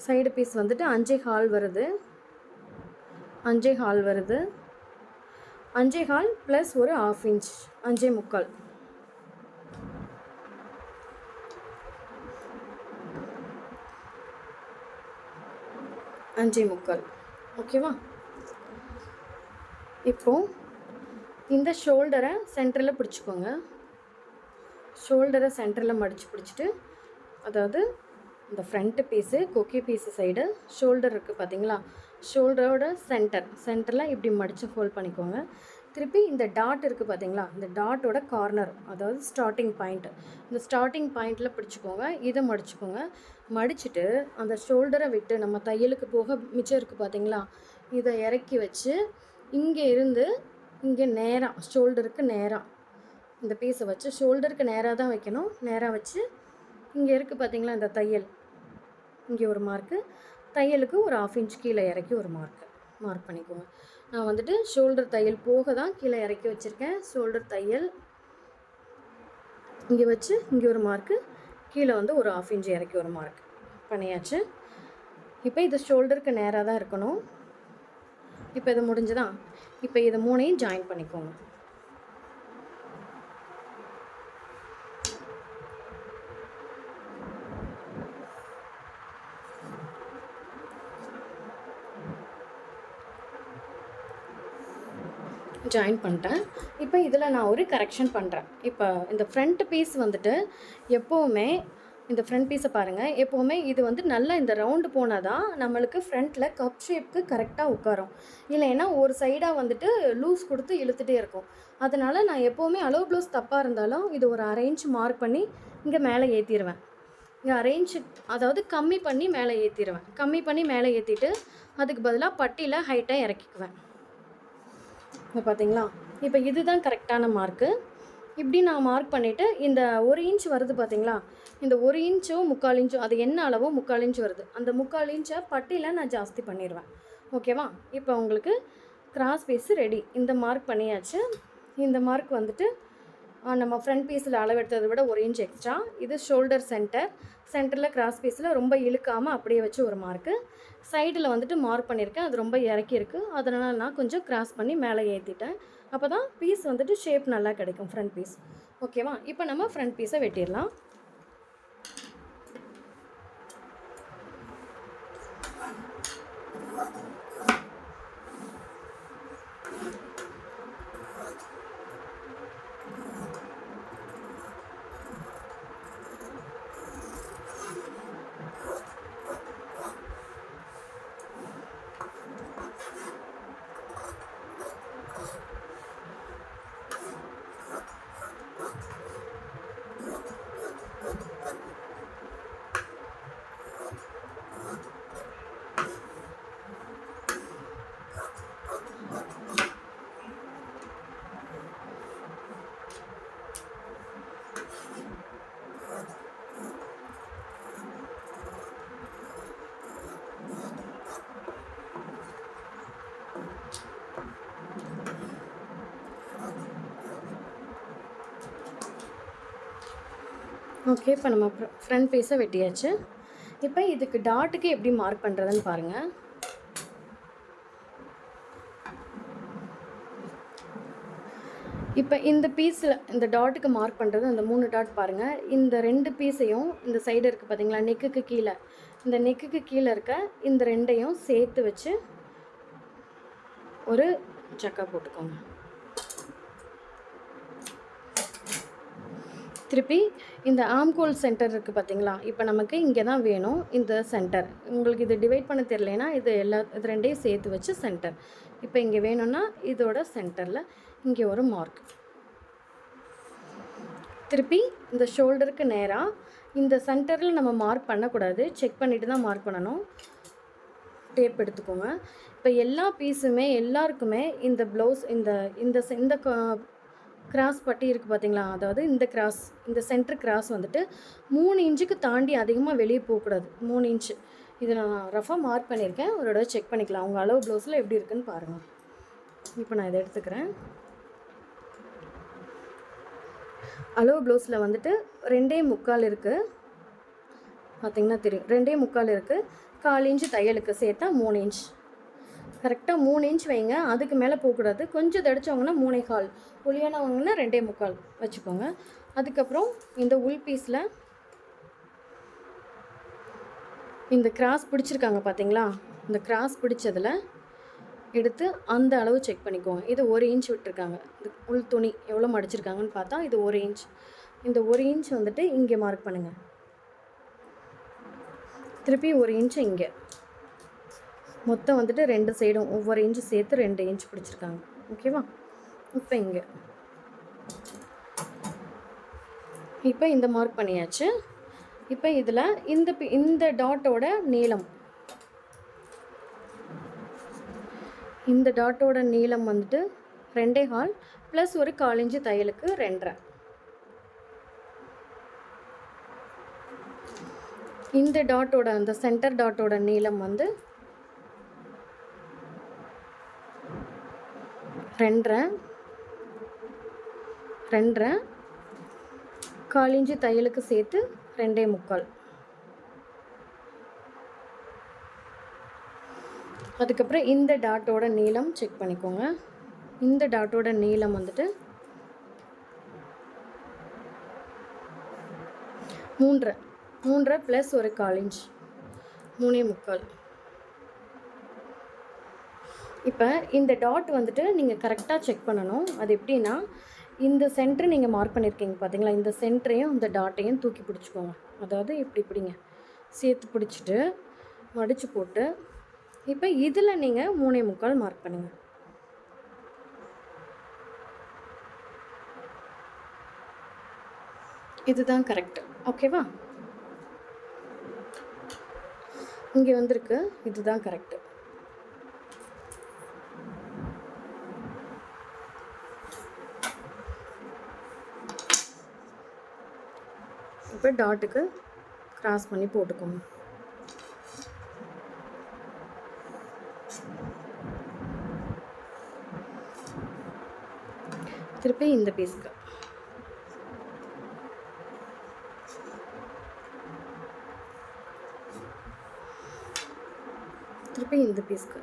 சைடு பீஸ் வந்துட்டு 5.25 வருது, 5.25 வருது. 5.25 ப்ளஸ் ஒரு 1/2 இன்ச் 5.25. 5.25. ஓகேவா? இப்போது இந்த ஷோல்டரை சென்டரில் பிடிச்சிக்கோங்க. ஷோல்டரை சென்டரில் மடித்து பிடிச்சிட்டு, அதாவது இந்த ஃப்ரண்ட்டு பீஸு கொக்கி பீஸு சைடு ஷோல்டர் இருக்குது பார்த்தீங்களா, ஷோல்டரோட சென்டரில் இப்படி மடித்து ஹோல்ட் பண்ணிக்கோங்க. திருப்பி இந்த டாட் இருக்குது பார்த்தீங்களா, இந்த டாட்டோட கார்னர், அதாவது ஸ்டார்டிங் பாயிண்ட், இந்த ஸ்டார்டிங் பாயிண்டில் பிடிச்சிக்கோங்க. இதை மடிச்சுக்கோங்க. மடிச்சுட்டு அந்த ஷோல்டரை விட்டு நம்ம தையலுக்கு போக மிச்சம் இருக்குது பார்த்தீங்களா, இதை இறக்கி வச்சு இங்கே இருந்து இங்கே நேராக ஷோல்டருக்கு நேராக இந்த பீஸை வச்சு ஷோல்டருக்கு நேராக தான் வைக்கணும். நேராக வச்சு இங்கே இருக்குது பார்த்தீங்களா இந்த தையல், இங்கே ஒரு மார்க்கு, தையலுக்கு ஒரு 1/2 இன்ச் கீழே இறக்கி ஒரு மார்க் பண்ணிக்கோங்க. நான் வந்துட்டு ஷோல்டர் தையல் போக தான் கீழே இறக்கி வச்சுருக்கேன். ஷோல்டர் தையல் இங்கே வச்சு இங்கே ஒரு மார்க்கு, கீழே வந்து ஒரு 1/2 இன்ச் இறக்கி ஒரு மார்க் பண்ணியாச்சு. இப்போ இது ஷோல்டருக்கு நேராக தான் இருக்கணும். இப்போ இது முடிஞ்சுதான். இப்போ இதை 3ஐயும் ஜாயின் பண்ணிக்கோங்க. ஜாயின் பண்ணிட்டேன். இப்போ இதில் நான் ஒரு கரெக்ஷன் பண்ணுறேன். இப்போ இந்த ஃப்ரண்ட் பீஸ் வந்துட்டு எப்போவுமே இந்த ஃப்ரண்ட் பீஸை பாருங்கள், எப்போவுமே இது வந்து நல்லா இந்த ரவுண்டு போனால் தான் நம்மளுக்கு ஃப்ரண்ட்டில் கப் ஷேப்க்கு கரெக்டாக உட்காரும். இல்லைன்னா ஒரு சைடாக வந்துட்டு லூஸ் கொடுத்து இழுத்துகிட்டே இருக்கும். அதனால் நான் எப்போவுமே அளவு ப்ளவுஸ் தப்பாக இருந்தாலும் இது ஒரு 1/2 இன்ச் மார்க் பண்ணி இங்கே மேலே ஏற்றிடுவேன். இங்கே 1/2 இன்ச், அதாவது கம்மி பண்ணி மேலே ஏற்றிடுவேன். கம்மி பண்ணி மேலே ஏற்றிட்டு அதுக்கு பதிலாக பட்டியில் ஹைட்டாக இறக்கிக்குவேன். இப்போ பார்த்தீங்களா, இப்போ இதுதான் கரெக்டான மார்க்கு. இப்படி நான் மார்க் பண்ணிவிட்டு இந்த 1 இன்ச் வருது பார்த்தீங்களா, இந்த 1 இன்ச்சோ 3/4 இன்ச்சோ அது என்ன அளவோ 3/4 இன்ச் வருது, அந்த 3/4 இன்ச்சை பட்டியில் நான் ஜாஸ்தி பண்ணிடுவேன். ஓகேவா? இப்போ உங்களுக்கு கிராஸ் பீஸு ரெடி. இந்த மார்க் பண்ணியாச்சு. இந்த மார்க் வந்துட்டு நம்ம ஃப்ரண்ட் பீஸில் அளவெடுத்ததை விட 1 இன்ச் எக்ஸ்ட்ரா. இது ஷோல்டர் சென்டரில் கிராஸ் பீஸில் ரொம்ப இழுக்காமல் அப்படியே வச்சு ஒரு மார்க்கு. சைடில் வந்துட்டு மார்க் பண்ணியிருக்கேன், அது ரொம்ப இறக்கியிருக்கு, அதனால் நான் கொஞ்சம் கிராஸ் பண்ணி மேலே ஏற்றிட்டேன். அப்போ தான் பீஸ் வந்துட்டு ஷேப் நல்லா கிடைக்கும் ஃப்ரண்ட் பீஸ். ஓகேவா? இப்போ நம்ம ஃப்ரண்ட் பீஸை வெட்டிடலாம். ஓகே, இப்போ நம்ம ஃப்ரண்ட் பீஸை வெட்டியாச்சு. இப்போ இதுக்கு டாட்டுக்கு எப்படி மார்க் பண்ணுறதுன்னு பாருங்கள். இப்போ இந்த பீஸில் இந்த டாட்டுக்கு மார்க் பண்ணுறது அந்த 3 டாட் பாருங்கள். இந்த 2 பீஸையும் இந்த சைடு இருக்குது பார்த்தீங்களா, நெக்குக்கு கீழே, இந்த நெக்குக்கு கீழே இருக்க இந்த 2ஐயும் சேர்த்து வச்சு ஒரு சக்கா போட்டுக்கோங்க. திருப்பி இந்த ஆம்கோல் சென்டர் இருக்குது பார்த்தீங்களா, இப்போ நமக்கு இங்கே தான் வேணும் இந்த சென்டர். உங்களுக்கு இது டிவைட் பண்ண தெரியலனா இது இது 2ஐயும் சேர்த்து வச்சு சென்டர். இப்போ இங்கே வேணும்னா இதோட சென்டரில் இங்கே ஒரு மார்க். திருப்பி இந்த ஷோல்டருக்கு நேராக இந்த சென்டரில் நம்ம மார்க் பண்ணக்கூடாது, செக் பண்ணிவிட்டு தான் மார்க் பண்ணணும். டேப் எடுத்துக்கோங்க. இப்போ எல்லா பீஸுமே எல்லாருக்குமே இந்த ப்ளவுஸ் இந்த இந்த இந்த கிராஸ் பட்டி இருக்குது பார்த்தீங்களா, அதாவது இந்த கிராஸ், இந்த சென்டர் கிராஸ் வந்துட்டு 3 இன்ச்சுக்கு தாண்டி அதிகமாக வெளியே போகக்கூடாது. 3 இன்ச்சு இதை நான் ரஃபாக மார்க் பண்ணியிருக்கேன். ஒரு தடவை செக் பண்ணிக்கலாம் உங்கள் அளவு ப்ளவுஸில் எப்படி இருக்குதுன்னு பாருங்கள். இப்போ நான் இதை எடுத்துக்கிறேன். அளவு ப்ளவுஸில் வந்துட்டு 2.25 இருக்குது பார்த்திங்கன்னா தெரியும். 2.25 இருக்குது. 1/4 இன்ச்சு தையலுக்கு சேர்த்தா 3 இன்ச். கரெக்டாக 3 இன்ச் வைங்க, அதுக்கு மேலே போகக்கூடாது. கொஞ்சம் தடிச்சவங்கன்னா 3.25, ஒல்லியானவங்கன்னா 2.25 வச்சுக்கோங்க. அதுக்கப்புறம் இந்த உள் பீஸில் இந்த கிராஸ் பிடிச்சிருக்காங்க பார்த்தீங்களா, இந்த கிராஸ் பிடிச்சதில் எடுத்து அந்த அளவு செக் பண்ணிக்கோங்க. இது 1 இன்ச் விட்டுருக்காங்க. இந்த உள் துணி எவ்வளோ மடிச்சிருக்காங்கன்னு பார்த்தா இது 1 இன்ச். இந்த 1 இன்ச் வந்துட்டு இங்கே மார்க் பண்ணுங்கள். திருப்பி 1 இன்ச்சு இங்கே, மொத்தம் வந்துட்டு 2 சைடும் ஒவ்வொரு இன்ச்சு சேர்த்து 2 இன்ச் பிடிச்சிருக்காங்க. ஓகேவா? இப்போ இந்த மார்க் பண்ணியாச்சு. இப்போ இதில் இந்த டாட்டோட நீளம், இந்த டாட்டோட நீளம் வந்துட்டு 2.25 ப்ளஸ் ஒரு 1/4 இன்ச்சு தையலுக்கு 2.5. இந்த டாட்டோட அந்த சென்டர் டாட்டோட நீளம் வந்து 2.5 1/4 இன்ச்சு தையலுக்கு சேர்த்து 2.25. அதுக்கப்புறம் இந்த டாட்டோட நீளம் செக் பண்ணிக்கோங்க. இந்த டாட்டோட நீளம் வந்துட்டு 3.5 ப்ளஸ் ஒரு 1/4 இன்ச் 3.25. இப்போ இந்த டாட் வந்துட்டு நீங்கள் கரெக்டாக செக் பண்ணணும். அது எப்படின்னா, இந்த சென்டர் நீங்கள் மார்க் பண்ணியிருக்கீங்க பார்த்தீங்களா, இந்த சென்டரையும் இந்த டாட்டையும் தூக்கி பிடிச்சிக்கோங்க. அதாவது இப்படிங்க சேர்த்து பிடிச்சிட்டு மடித்து போட்டு இப்போ இதில் நீங்கள் 3.25 மார்க் பண்ணுங்கள். இதுதான் கரெக்ட். ஓகேவா? இங்கே வந்திருக்கு, இதுதான் கரெக்டு. இப்போ டாட்டுக்கு கிராஸ் பண்ணி போட்டுக்கோங்க. திருப்பி இந்த பீஸ்க்கு திருப்பி இந்த பீஸ்க்கு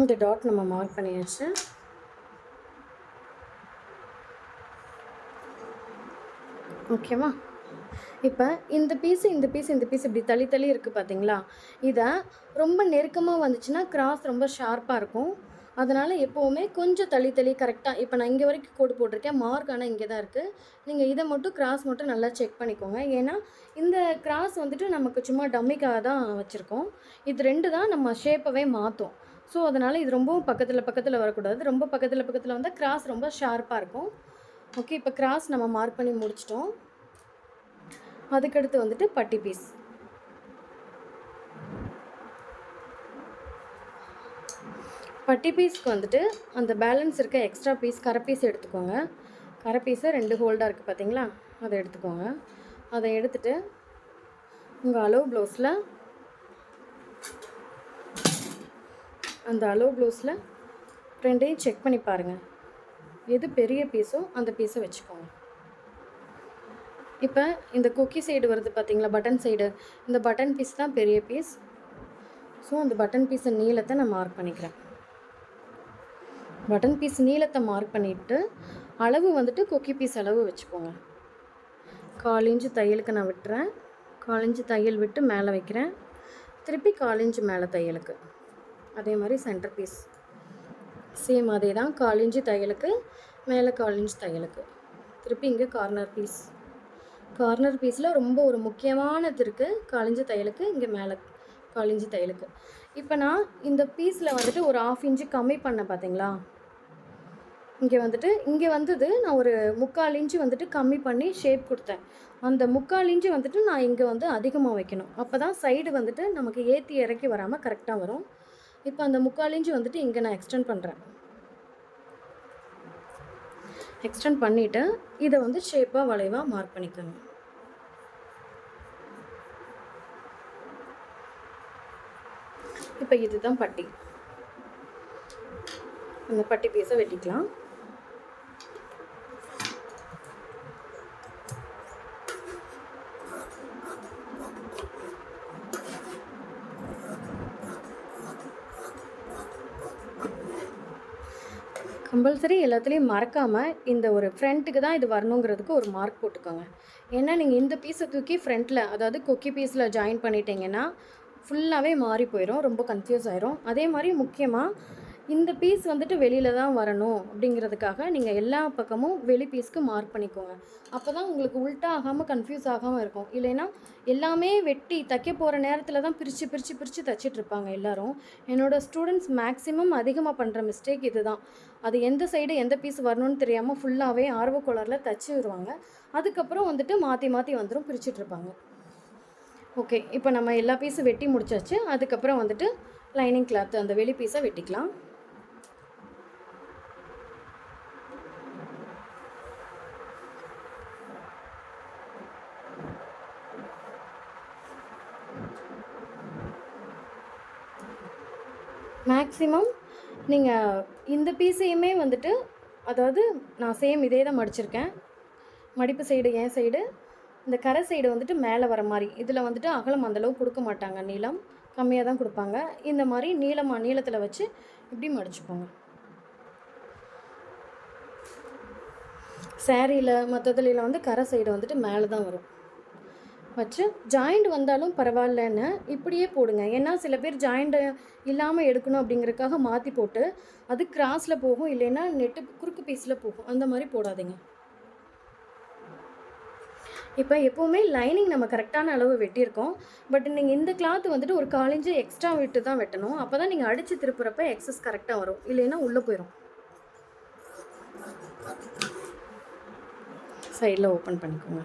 இந்த டாட் நம்ம மார்க் பண்ணியாச்சு. ஓகேவா? இப்போ இந்த பீஸ் இப்படி தள்ளி இருக்குது பார்த்தீங்களா, இதை ரொம்ப நெருக்கமாக வந்துச்சுன்னா கிராஸ் ரொம்ப ஷார்ப்பாக இருக்கும். அதனால் எப்போவுமே கொஞ்சம் தள்ளி கரெக்டாக, இப்போ நான் இங்கே வரைக்கும் கோடு போட்டிருக்கேன், மார்க் ஆனால் இங்கே தான் இருக்குது. நீங்கள் இதை மட்டும் கிராஸ் மட்டும் நல்லா செக் பண்ணிக்கோங்க. ஏன்னா இந்த கிராஸ் வந்துட்டு நமக்கு சும்மா டம்மிக்காக தான் வச்சுருக்கோம். இது 2 தான் நம்ம ஷேப்பவே மாற்றும். ஸோ அதனால் இது ரொம்பவும் பக்கத்தில் வரக்கூடாது. ரொம்ப பக்கத்தில் வந்தால் கிராஸ் ரொம்ப ஷார்ப்பாக இருக்கும். ஓகே, இப்போ கிராஸ் நம்ம மார்க் பண்ணி முடிச்சிட்டோம். அதுக்கடுத்து வந்துட்டு பட்டி பீஸ். பட்டி பீஸ்க்கு வந்துட்டு அந்த பேலன்ஸ் இருக்க எக்ஸ்ட்ரா பீஸ் கரை பீஸ் எடுத்துக்கோங்க. கரை பீஸை 2 ஹோல்டாக இருக்குது பார்த்தீங்களா, அதை எடுத்துக்கோங்க. அதை எடுத்துகிட்டு உங்கள் அளவு ப்ளவுஸில் அந்த அளவு ப்ளவுஸில் ரெண்டையும் செக் பண்ணி பாருங்கள். எது பெரிய பீஸோ அந்த பீஸை வச்சுக்கோங்க. இப்போ இந்த கொக்கி சைடு வருது பார்த்தீங்களா, பட்டன் சைடு, இந்த பட்டன் பீஸ் தான் பெரிய பீஸ். ஸோ அந்த பட்டன் பீஸை நீளத்தை நான் மார்க் பண்ணிக்கிறேன். பட்டன் பீஸ் நீளத்தை மார்க் பண்ணிவிட்டு அளவு வந்துட்டு கொக்கி பீஸ் அளவு வச்சுக்கோங்க. 1/4 இன்ச்சு தையலுக்கு நான் விட்டுறேன். 1/4 இன்ச்சு தையல் விட்டு மேலே வைக்கிறேன். திருப்பி 1/4 இன்ச்சு மேலே தையலுக்கு. அதே மாதிரி சென்டர் பீஸ் சேம் அதே தான். 1/4 இன்ச்சு தையலுக்கு மேலே 1/4 இன்ச் தையலுக்கு. திருப்பி இங்கே கார்னர் பீஸ். கார்னர் பீஸில் ரொம்ப ஒரு முக்கியமானது இருக்குது. 1/4 இன்ச்சு தையலுக்கு, இங்கே மேலே 1/4 இன்ச்சு தையலுக்கு. இப்போ நான் இந்த பீஸில் வந்துட்டு ஒரு 1/2 இன்ச்சு கம்மி பண்ணேன் பார்த்தீங்களா, இங்கே வந்தது நான் ஒரு 3/4 இன்ச்சு வந்துட்டு கம்மி பண்ணி ஷேப் கொடுத்தேன். அந்த 3/4 இன்ச்சு வந்துட்டு நான் இங்கே வந்து அதிகமாக வைக்கணும். அப்போ தான் சைடு வந்துட்டு நமக்கு ஏற்றி இறக்கி வராமல் கரெக்டாக வரும். இப்போ அந்த 3/4 இன்ச்சு வந்துட்டு இங்கே நான் எக்ஸ்டெண்ட் பண்ணுறேன். எக்ஸ்டெண்ட் பண்ணிவிட்டு இதை வந்து ஷேப்பாக வளைவாக மார்க் பண்ணிக்கணும். இப்போ இதுதான் பட்டி. அந்த பட்டி பீஸை வெட்டிக்கலாம். கம்பல்சரி எல்லாத்துலேயும் மறக்காமல் இந்த ஒரு ஃப்ரண்ட்டுக்கு தான் இது வரணுங்கிறதுக்கு ஒரு மார்க் போட்டுக்கோங்க. ஏன்னா நீங்கள் இந்த பீஸை தூக்கி ஃப்ரண்ட்டில், அதாவது கொக்கி பீஸில் ஜாயின் பண்ணிட்டீங்கன்னா ஃபுல்லாகவே மாறி போயிடும், ரொம்ப கன்ஃபியூஸ் ஆயிரும். அதே மாதிரி முக்கியமாக இந்த பீஸ் வந்துட்டு வெளியில் தான் வரணும் அப்படிங்கிறதுக்காக நீங்கள் எல்லா பக்கமும் வெளி பீஸ்க்கு மார்க் பண்ணிக்கோங்க. அப்போ தான் உங்களுக்கு உல்ட்டா ஆகாமல் கன்ஃபியூஸ் ஆகாமல் இருக்கும். இல்லைன்னா எல்லாமே வெட்டி தைக்க போகிற நேரத்தில் தான் பிரித்து பிரித்து பிரித்து தைச்சிட்ருப்பாங்க எல்லோரும். என்னோடய ஸ்டூடெண்ட்ஸ் மேக்ஸிமம் அதிகமாக பண்ணுற மிஸ்டேக் இது தான். அது எந்த சைடு எந்த பீஸ் வரணும்னு தெரியாமல் ஃபுல்லாகவே ஆர்வக்கோளாறில் தைச்சி வருவாங்க. அதுக்கப்புறம் வந்துட்டு மாற்றி மாற்றி வந்துடும், பிரிச்சுட்ருப்பாங்க. ஓகே, இப்போ நம்ம எல்லா பீஸும் வெட்டி முடிச்சாச்சு. அதுக்கப்புறம் வந்துட்டு லைனிங் கிளாத்து அந்த வெளி பீஸை வெட்டிக்கலாம். மேக்ஸிமம் நீங்கள் இந்த பீஸையுமே வந்துட்டு, அதாவது நான் சேம் இதே தான் மடிச்சிருக்கேன். மடிப்பு சைடு என் சைடு, இந்த கரை சைடு வந்துட்டு மேலே வர மாதிரி. இதில் வந்துட்டு அகலம் அந்தளவு கொடுக்க மாட்டாங்க, நீளம் கம்மியாக தான் கொடுப்பாங்க. இந்த மாதிரி நீளத்தில் வச்சு இப்படி மடிச்சுக்கோங்க. சேரீயில் மற்றதுல வந்து கரை சைடு வந்துட்டு மேலே தான் வரும். வச்சு ஜாயிண்ட் வந்தாலும் பரவாயில்லன்னு இப்படியே போடுங்க. ஏன்னா சில பேர் ஜாயிண்ட் இல்லாமல் எடுக்கணும் அப்படிங்கிறதுக்காக மாற்றி போட்டு அது கிராஸில் போகும், இல்லைன்னா நெட்டு குறுக்கு பீஸில் போகும். அந்த மாதிரி போடாதீங்க. இப்போ எப்போவுமே லைனிங் நம்ம கரெக்டான அளவு வெட்டியிருக்கோம். பட் நீங்கள் இந்த கிளாத் வந்துட்டு ஒரு 1/4 இன்ச்சு எக்ஸ்ட்ரா விட்டு தான் வெட்டணும். அப்போ தான் நீங்கள் அடித்து திருப்புறப்ப எக்ஸஸ் கரெக்டாக வரும், இல்லைன்னா உள்ளே போயிடும். சைடில் ஓப்பன் பண்ணிக்கோங்க.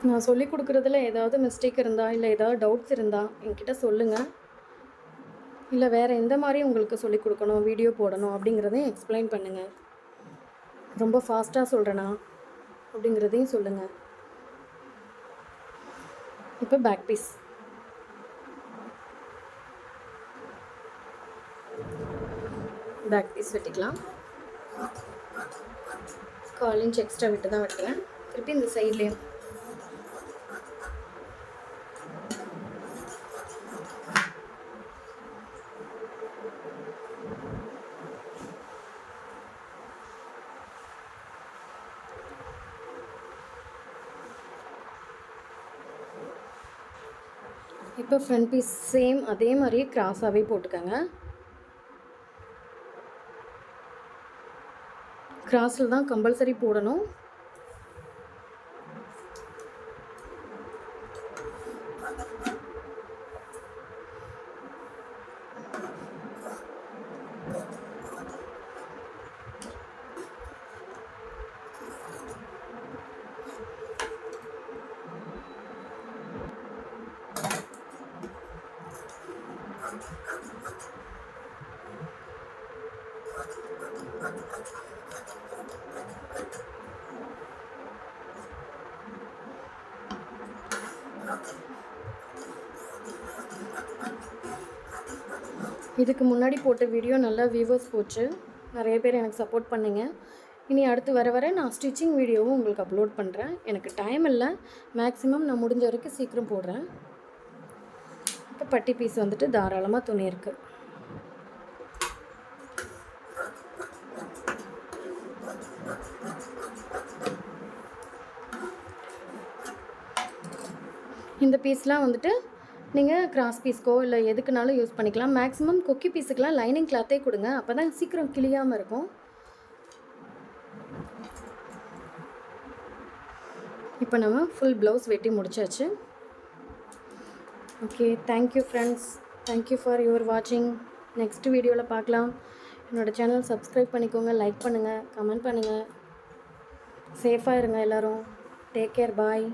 நான் சொல்லிக் கொடுக்குறதுல ஏதாவது மிஸ்டேக் இருந்தால், இல்லை ஏதாவது டவுட்ஸ் இருந்தால் என்கிட்ட சொல்லுங்கள். இல்லை வேறு எந்த மாதிரி உங்களுக்கு சொல்லிக் கொடுக்கணும், வீடியோ போடணும் அப்படிங்கிறதையும் எக்ஸ்பிளைன் பண்ணுங்கள். ரொம்ப ஃபாஸ்ட்டாக சொல்கிறேனா அப்படிங்கிறதையும் சொல்லுங்கள். இப்போ பேக் பீஸ். பேக் பீஸ் வெட்டிக்கலாம். 1/4 இன்ச் எக்ஸ்ட்ரா விட்டு தான் வெட்டுறேன். திருப்பி இந்த சைட்லேயும் இப்போ ஃப்ரண்ட் பீஸ் சேம் அதே மாதிரியே கிராஸாகவே போட்டுக்கோங்க. கிராஸில் தான் கம்பல்சரி போடணும். இதுக்கு முன்னாடி போட்ட வீடியோ நல்லா வியூவர்ஸ் போச்சு, நிறைய பேர் எனக்கு சப்போர்ட் பண்ணிங்க. இனி அடுத்து வர வர நான் ஸ்டிச்சிங் வீடியோவும் உங்களுக்கு அப்லோட் பண்ணுறேன். எனக்கு டைம் இல்லை, மேக்ஸிமம் நான் முடிஞ்ச வரைக்கும் சீக்கிரம் போடுறேன். இப்போ பட்டி பீஸ் வந்துட்டு தாராளமாக துணி இருக்குது. இந்த பீஸ்லாம் வந்துட்டு நீங்கள் கிராஸ் பீஸ்க்கோ இல்லை எதுக்குனாலும் யூஸ் பண்ணிக்கலாம். மேக்ஸிமம் கொக்கி பீஸுக்கெலாம் லைனிங் கிளாத்தே கொடுங்க, அப்போ தான் சீக்கிரம் கிளியாமல் இருக்கும். இப்போ நம்ம ஃபுல் ப்ளவுஸ் வெட்டி முடிச்சாச்சு. Okay, thank you friends, thank you for your வாட்சிங். நெக்ஸ்ட் வீடியோவில் பார்க்கலாம். என்னோடய சேனல் சப்ஸ்கிரைப் பண்ணிக்கோங்க, லைக் பண்ணுங்கள், கமெண்ட் பண்ணுங்கள். சேஃபாக இருங்க எல்லோரும். டேக் கேர், பாய்.